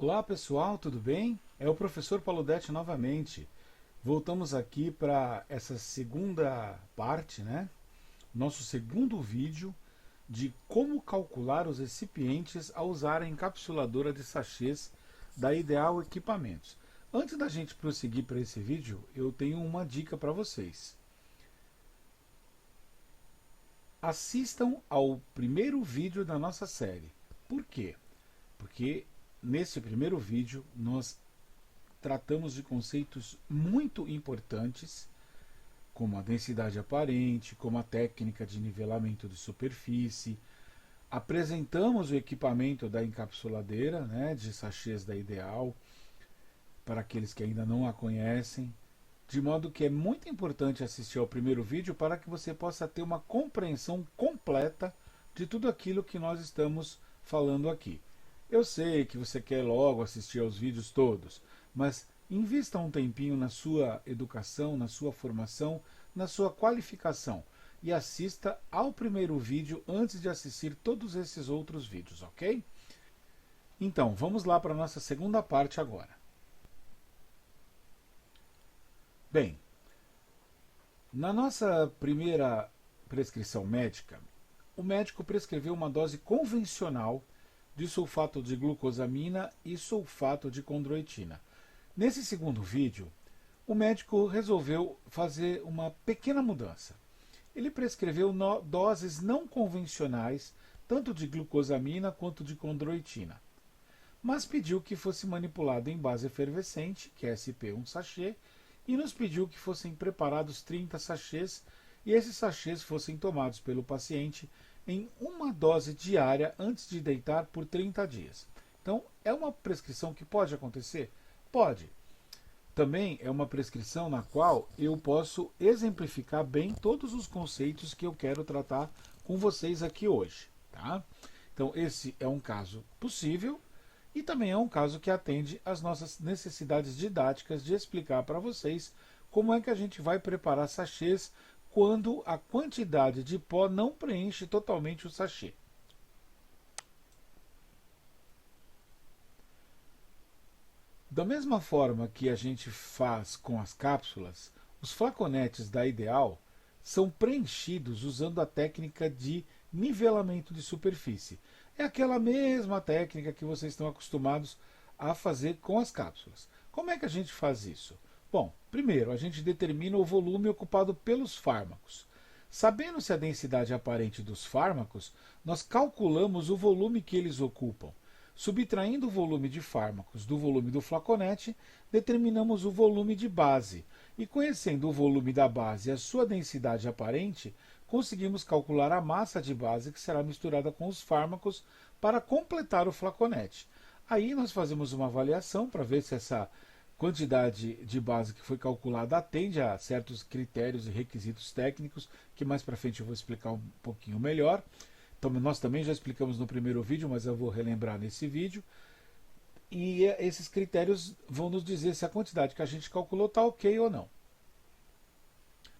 Olá pessoal, tudo bem? É o professor Pauludetti novamente. Voltamos aqui para essa segunda parte, né? Nosso segundo vídeo de como calcular os recipientes ao usar a encapsuladora de sachês da Ideal Equipamentos. Antes da gente prosseguir para esse vídeo, eu tenho uma dica para vocês. Assistam ao primeiro vídeo da nossa série. Por quê? Porque nesse primeiro vídeo nós tratamos de conceitos muito importantes, como a densidade aparente, como a técnica de nivelamento de superfície. Apresentamos o equipamento da encapsuladeira, né, de sachês da Ideal, para aqueles que ainda não a conhecem. De modo que é muito importante assistir ao primeiro vídeo para que você possa ter uma compreensão completa de tudo aquilo que nós estamos falando aqui. Eu sei que você quer logo assistir aos vídeos todos, mas invista um tempinho na sua educação, na sua formação, na sua qualificação e assista ao primeiro vídeo antes de assistir todos esses outros vídeos, ok? Então, vamos lá para a nossa segunda parte agora. Bem, na nossa primeira prescrição médica, o médico prescreveu uma dose convencional de sulfato de glucosamina e sulfato de condroitina. Nesse segundo vídeo, o médico resolveu fazer uma pequena mudança. Ele prescreveu doses não convencionais, tanto de glucosamina quanto de condroitina, mas pediu que fosse manipulado em base efervescente, que é SP1 sachê, e nos pediu que fossem preparados 30 sachês e esses sachês fossem tomados pelo paciente em uma dose diária antes de deitar por 30 dias. Então, é uma prescrição que pode acontecer? Pode. Também é uma prescrição na qual eu posso exemplificar bem todos os conceitos que eu quero tratar com vocês aqui hoje. Tá? Então, esse é um caso possível e também é um caso que atende às nossas necessidades didáticas de explicar para vocês como é que a gente vai preparar sachês quando a quantidade de pó não preenche totalmente o sachê. Da mesma forma que a gente faz com as cápsulas, os flaconetes da Ideal são preenchidos usando a técnica de nivelamento de superfície. É aquela mesma técnica que vocês estão acostumados a fazer com as cápsulas. Como é que a gente faz isso? Bom, primeiro a gente determina o volume ocupado pelos fármacos. Sabendo-se a densidade aparente dos fármacos, nós calculamos o volume que eles ocupam. Subtraindo o volume de fármacos do volume do flaconete, determinamos o volume de base. E conhecendo o volume da base e a sua densidade aparente, conseguimos calcular a massa de base que será misturada com os fármacos para completar o flaconete. Aí nós fazemos uma avaliação para ver se essa quantidade de base que foi calculada atende a certos critérios e requisitos técnicos, que mais para frente eu vou explicar um pouquinho melhor. Então, nós também já explicamos no primeiro vídeo, mas eu vou relembrar nesse vídeo. E esses critérios vão nos dizer se a quantidade que a gente calculou está ok ou não.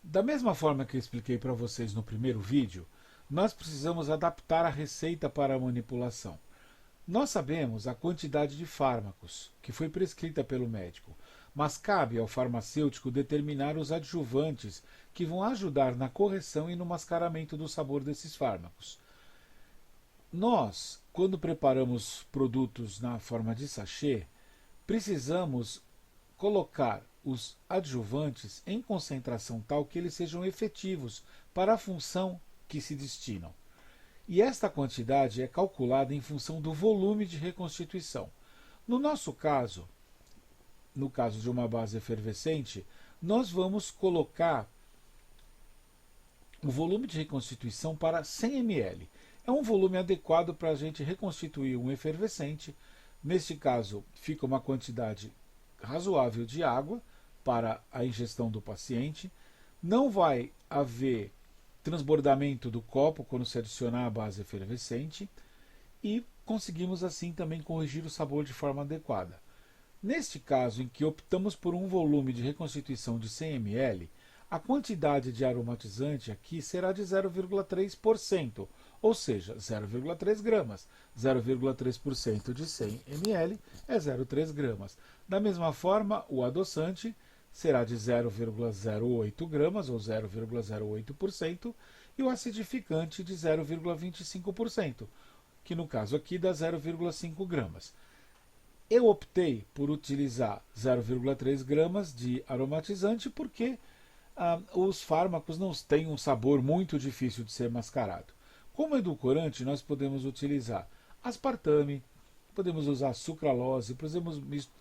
Da mesma forma que eu expliquei para vocês no primeiro vídeo, nós precisamos adaptar a receita para a manipulação. Nós sabemos a quantidade de fármacos que foi prescrita pelo médico, mas cabe ao farmacêutico determinar os adjuvantes que vão ajudar na correção e no mascaramento do sabor desses fármacos. Nós, quando preparamos produtos na forma de sachê, precisamos colocar os adjuvantes em concentração tal que eles sejam efetivos para a função que se destinam. E esta quantidade é calculada em função do volume de reconstituição. No nosso caso, no caso de uma base efervescente, nós vamos colocar o volume de reconstituição para 100 ml. É um volume adequado para a gente reconstituir um efervescente. Neste caso, fica uma quantidade razoável de água para a ingestão do paciente. Não vai haver transbordamento do copo quando se adicionar a base efervescente e conseguimos assim também corrigir o sabor de forma adequada. Neste caso, em que optamos por um volume de reconstituição de 100 ml, a quantidade de aromatizante aqui será de 0,3%, ou seja, 0,3 gramas. 0,3% de 100 ml é 0,3 gramas. Da mesma forma, o adoçante será de 0,08 gramas, ou 0,08%, e o acidificante de 0,25%, que no caso aqui dá 0,5 gramas. Eu optei por utilizar 0,3 gramas de aromatizante porque os fármacos não têm um sabor muito difícil de ser mascarado. Como edulcorante, nós podemos utilizar aspartame, podemos usar sucralose, podemos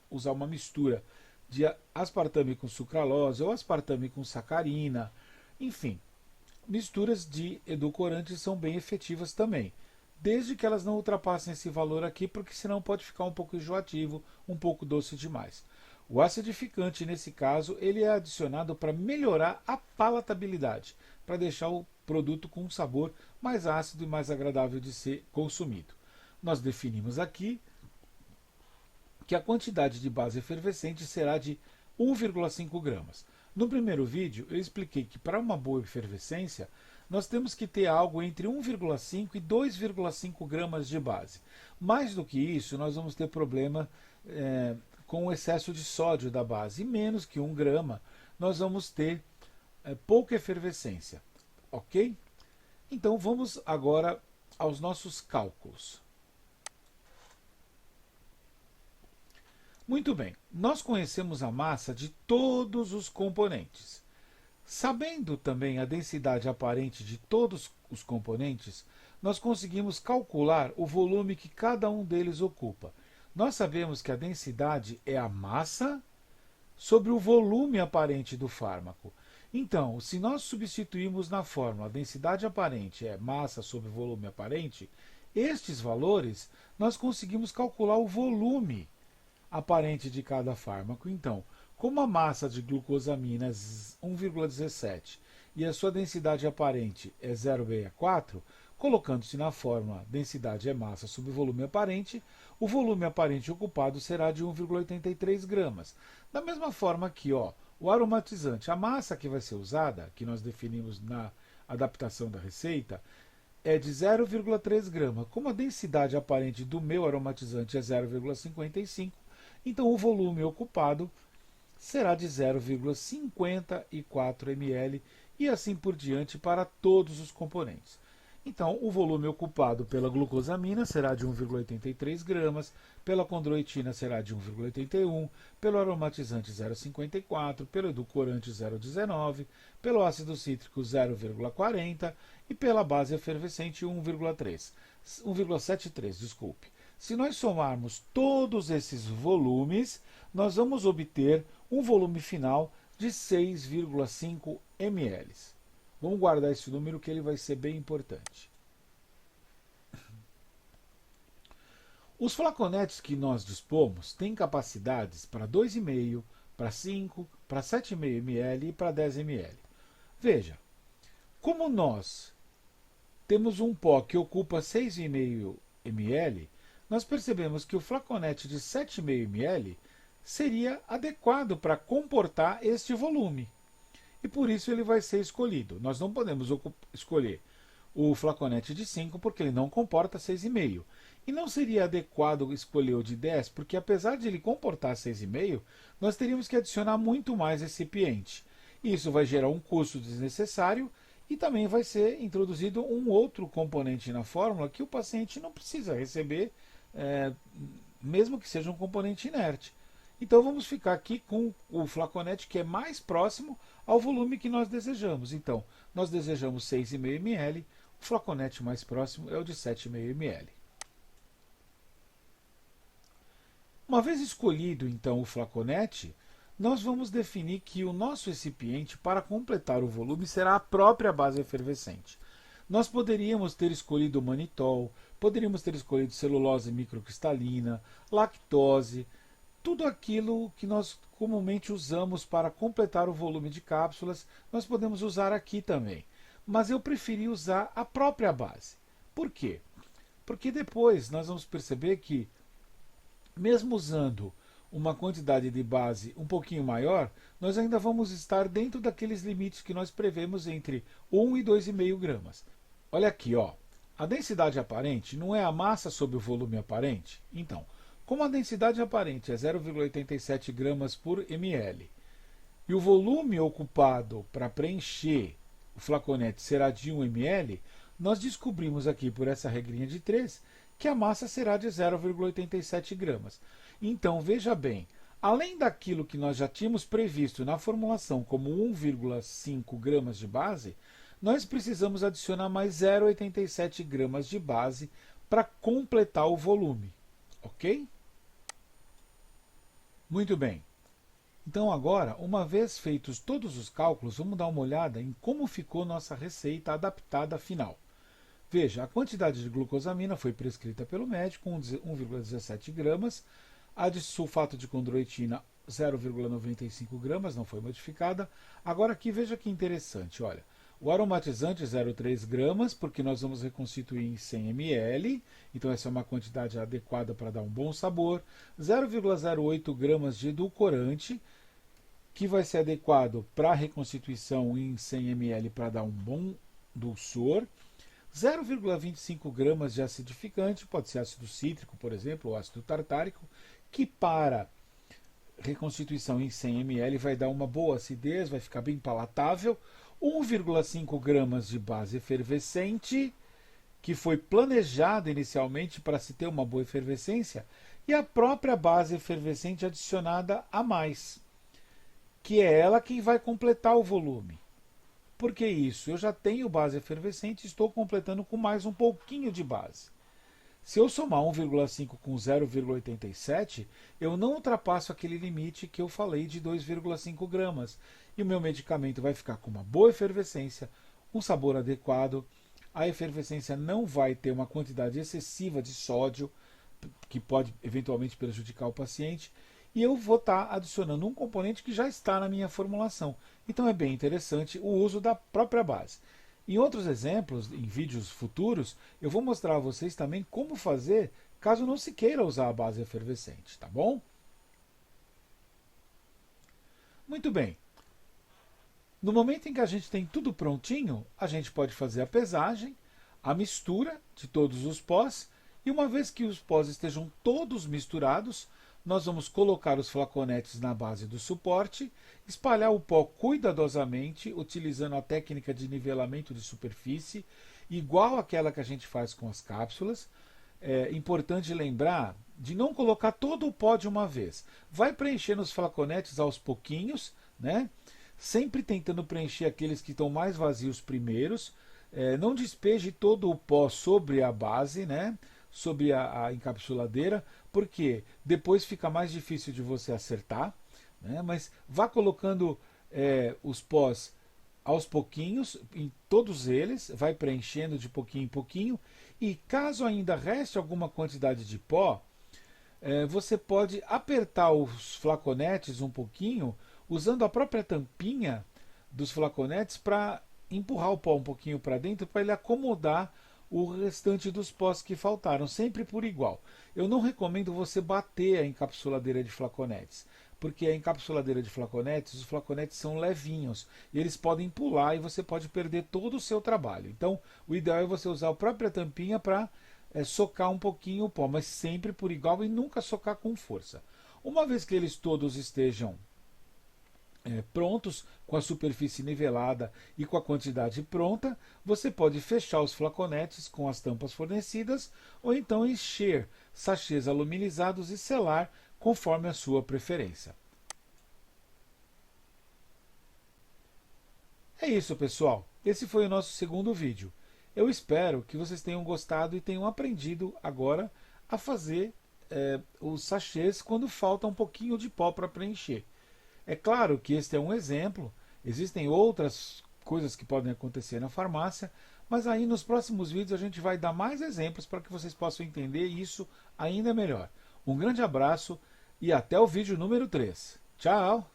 usar uma mistura de aspartame com sucralose ou aspartame com sacarina. Enfim, misturas de edulcorantes são bem efetivas também, desde que elas não ultrapassem esse valor aqui, porque senão pode ficar um pouco enjoativo, um pouco doce demais. O acidificante, nesse caso, ele é adicionado para melhorar a palatabilidade, para deixar o produto com um sabor mais ácido e mais agradável de ser consumido. Nós definimos aqui que a quantidade de base efervescente será de 1,5 gramas. No primeiro vídeo, eu expliquei que para uma boa efervescência, nós temos que ter algo entre 1,5 e 2,5 gramas de base. Mais do que isso, nós vamos ter problema com o excesso de sódio da base. E menos que 1 grama, nós vamos ter pouca efervescência. Ok? Então vamos agora aos nossos cálculos. Muito bem, nós conhecemos a massa de todos os componentes. Sabendo também a densidade aparente de todos os componentes, nós conseguimos calcular o volume que cada um deles ocupa. Nós sabemos que a densidade é a massa sobre o volume aparente do fármaco. Então, se nós substituirmos na fórmula a densidade aparente é massa sobre volume aparente, estes valores nós conseguimos calcular o volume aparente de cada fármaco. Então, como a massa de glucosamina é 1,17 e a sua densidade aparente é 0,64, colocando-se na fórmula densidade é massa sobre volume aparente, o volume aparente ocupado será de 1,83 gramas. Da mesma forma que o aromatizante, a massa que vai ser usada, que nós definimos na adaptação da receita, é de 0,3 gramas. Como a densidade aparente do meu aromatizante é 0,55, então o volume ocupado será de 0,54 ml e assim por diante para todos os componentes. Então, o volume ocupado pela glucosamina será de 1,83 gramas, pela condroitina será de 1,81, pelo aromatizante 0,54, pelo edulcorante 0,19, pelo ácido cítrico 0,40 e pela base efervescente 1,73, desculpe. Se nós somarmos todos esses volumes, nós vamos obter um volume final de 6,5 ml. Vamos guardar esse número que ele vai ser bem importante. Os flaconetes que nós dispomos têm capacidades para 2,5, para 5, para 7,5 ml e para 10 ml. Veja, como nós temos um pó que ocupa 6,5 ml, nós percebemos que o flaconete de 7,5 ml seria adequado para comportar este volume. E por isso ele vai ser escolhido. Nós não podemos escolher o flaconete de 5 porque ele não comporta 6,5. E não seria adequado escolher o de 10 porque apesar de ele comportar 6,5, nós teríamos que adicionar muito mais recipiente. Isso vai gerar um custo desnecessário e também vai ser introduzido um outro componente na fórmula que o paciente não precisa receber, mesmo que seja um componente inerte. Então vamos ficar aqui com o flaconete que é mais próximo ao volume que nós desejamos. Então, nós desejamos 6,5 ml, o flaconete mais próximo é o de 7,5 ml. Uma vez escolhido então o flaconete, nós vamos definir que o nosso recipiente para completar o volume será a própria base efervescente. Nós poderíamos ter escolhido manitol, poderíamos ter escolhido celulose microcristalina, lactose, tudo aquilo que nós comumente usamos para completar o volume de cápsulas, nós podemos usar aqui também. Mas eu preferi usar a própria base. Por quê? Porque depois nós vamos perceber que, mesmo usando uma quantidade de base um pouquinho maior, nós ainda vamos estar dentro daqueles limites que nós prevemos entre 1 e 2,5 gramas. Olha aqui, A densidade aparente não é a massa sobre o volume aparente? Então, como a densidade aparente é 0,87 gramas por ml e o volume ocupado para preencher o flaconete será de 1 ml, nós descobrimos aqui por essa regrinha de 3 que a massa será de 0,87 gramas. Então, veja bem, além daquilo que nós já tínhamos previsto na formulação como 1,5 gramas de base, nós precisamos adicionar mais 0,87 gramas de base para completar o volume. Ok? Muito bem. Então agora, uma vez feitos todos os cálculos, vamos dar uma olhada em como ficou nossa receita adaptada final. Veja, a quantidade de glucosamina foi prescrita pelo médico, 1,17 gramas, a de sulfato de condroitina, 0,95 gramas, não foi modificada. Agora aqui veja que interessante, olha, o aromatizante 0,3 gramas, porque nós vamos reconstituir em 100 ml, então essa é uma quantidade adequada para dar um bom sabor. 0,08 gramas de edulcorante, que vai ser adequado para a reconstituição em 100 ml para dar um bom dulçor. 0,25 gramas de acidificante, pode ser ácido cítrico, por exemplo, ou ácido tartárico, que para reconstituição em 100 ml vai dar uma boa acidez, vai ficar bem palatável. 1,5 gramas de base efervescente, que foi planejada inicialmente para se ter uma boa efervescência, e a própria base efervescente adicionada a mais, que é ela quem vai completar o volume. Por que isso? Eu já tenho base efervescente e estou completando com mais um pouquinho de base. Se eu somar 1,5 com 0,87, eu não ultrapasso aquele limite que eu falei de 2,5 gramas. E o meu medicamento vai ficar com uma boa efervescência, um sabor adequado. A efervescência não vai ter uma quantidade excessiva de sódio, que pode eventualmente prejudicar o paciente. E eu vou estar adicionando um componente que já está na minha formulação. Então é bem interessante o uso da própria base. Em outros exemplos, em vídeos futuros, eu vou mostrar a vocês também como fazer caso não se queira usar a base efervescente, tá bom? Muito bem. No momento em que a gente tem tudo prontinho, a gente pode fazer a pesagem, a mistura de todos os pós, e uma vez que os pós estejam todos misturados, nós vamos colocar os flaconetes na base do suporte, espalhar o pó cuidadosamente, utilizando a técnica de nivelamento de superfície, igual àquela que a gente faz com as cápsulas. É importante lembrar de não colocar todo o pó de uma vez. Vai preenchendo os flaconetes aos pouquinhos, né? Sempre tentando preencher aqueles que estão mais vazios primeiros. Não despeje todo o pó sobre a base, né? Sobre a encapsuladeira, porque depois fica mais difícil de você acertar, né? Mas vá colocando os pós aos pouquinhos, em todos eles, vai preenchendo de pouquinho em pouquinho, e caso ainda reste alguma quantidade de pó, você pode apertar os flaconetes um pouquinho, usando a própria tampinha dos flaconetes para empurrar o pó um pouquinho para dentro, para ele acomodar o restante dos pós que faltaram, sempre por igual. Eu não recomendo você bater a encapsuladeira de flaconetes, porque a encapsuladeira de flaconetes, os flaconetes são levinhos, e eles podem pular e você pode perder todo o seu trabalho. Então, o ideal é você usar a própria tampinha para socar um pouquinho o pó, mas sempre por igual e nunca socar com força. Uma vez que eles todos estejam prontos, com a superfície nivelada e com a quantidade pronta, você pode fechar os flaconetes com as tampas fornecidas ou então encher sachês aluminizados e selar conforme a sua preferência. É isso, pessoal. Esse foi o nosso segundo vídeo. Eu espero que vocês tenham gostado e tenham aprendido agora a fazer os sachês quando falta um pouquinho de pó para preencher. É claro que este é um exemplo, existem outras coisas que podem acontecer na farmácia, mas aí nos próximos vídeos a gente vai dar mais exemplos para que vocês possam entender isso ainda melhor. Um grande abraço e até o vídeo número 3. Tchau!